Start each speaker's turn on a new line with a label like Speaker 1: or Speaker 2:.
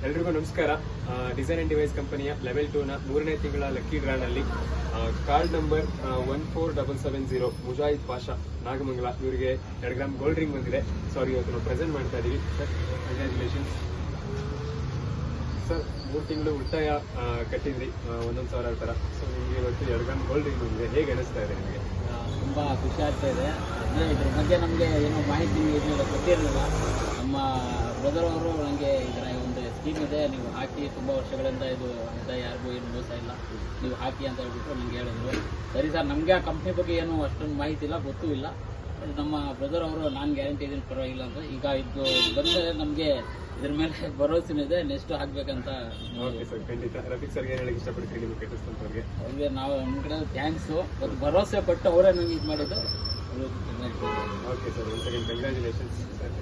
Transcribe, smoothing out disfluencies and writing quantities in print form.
Speaker 1: ಎಲ್ರಿಗೂ ನಮಸ್ಕಾರ. Design and device ಕಂಪನಿಯ ಲೆವೆಲ್ 2 ನ 3ನೇ ತಿಂಗಳ ಲಕ್ಕಿ ಡ್ರಾನಲ್ಲಿ ಕಾರ್ಡ್ ನಂಬರ್ 14770 ಮುಜಾಹಿದ್ ಪಾಷಾ ನಾಗಮಂಗಲ ಇವರಿಗೆ 2 ಗ್ರಾಮ್ ಗೋಲ್ಡ್ ರಿಂಗ್ ಬಂದಿದೆ. ಸಾರಿ, ಇವತ್ತು ನಾವು ಪ್ರೆಸೆಂಟ್ ಮಾಡ್ತಾ ಇದೀವಿ ಸರ್. Congratulations sir. 3 ತಿಂಗಳು ಉಳಿತಾಯ ಕಟ್ಟಿದ್ರಿ 1,000 ತರ. ಸೊ ನಿಮಗೆ ಇವತ್ತು 2 ಗ್ರಾಮ್ ಗೋಲ್ಡ್ ರಿಂಗ್ ಬಂದಿದೆ. ಹೇಗೆ ಅನಿಸ್ತಾ ಇದೆ ನಿಮಗೆ?
Speaker 2: ತುಂಬ ಖುಷಿ ಆಗ್ತಾ ಇದೆ. ಇದ್ರ ಬಗ್ಗೆ ನಮಗೆ ಏನೋ ಮಾಹಿತಿ ಗೊತ್ತಿರಲಿಲ್ಲ. ನಮ್ಮ ಬ್ರದರ್ ಅವರು ನನಗೆ ಇದರ ಒಂದು ಸ್ಕೀಮ್ ಇದೆ, ನೀವು ಹಾಕಿ, ತುಂಬ ವರ್ಷಗಳಿಂದ ಇದು ಇದೆ, ಯಾರಿಗೂ ಏನು ಮೋಸ ಇಲ್ಲ, ನೀವು ಹಾಕಿ ಅಂತ ಹೇಳ್ಬಿಟ್ಟು ನನಗೆ ಹೇಳಿದ್ರು. ಸರಿ ಸರ್, ನಮಗೆ ಆ ಕಂಪ್ನಿ ಬಗ್ಗೆ ಏನು ಅಷ್ಟೊಂದು ಮಾಹಿತಿ ಇಲ್ಲ, ಗೊತ್ತೂ ಇಲ್ಲ. ನಮ್ಮ ಬ್ರದರ್ ಅವರು ನಾನು ಗ್ಯಾರಂಟಿ ಇದನ್ನು ಪರವಾಗಿಲ್ಲ ಅಂತ ಈಗ ಇದು ಬಂದರೆ ನಮಗೆ ಇದ್ರ ಮೇಲೆ ಭರವಸೆ ಇದೆ, ನೆಕ್ಸ್ಟ್ ಹಾಕ್ಬೇಕಂತ.
Speaker 1: ಓಕೆ ಸರ್, ಖಂಡಿತ. ರಫೀಕ್ ಸರ್ಗೆ ಏನು ಹೇಳಕ್ಕೆ ಇಷ್ಟಪಡ್ತೀರಿ ನಿಮಗೆ ಕೆಟ್ಟಿಸ್ತಂತವ್ರಿಗೆ?
Speaker 2: ಅವ್ರಿಗೆ ನಾವು ನಮ್ಮ ಕಡೆ ಥ್ಯಾಂಕ್ಸು. ಒಂದು ಭರವಸೆ ಪಟ್ಟು ಅವರೇ ನನಗೆ ಇದು ಮಾಡಿದ್ದು.
Speaker 1: ಓಕೆ ಸರ್, ಒಂದು ಸೆಕೆಂಡ್ ಕಂಗ್ರ್ಯಾಚುಲೇಷನ್ಸ್ ಸರ್.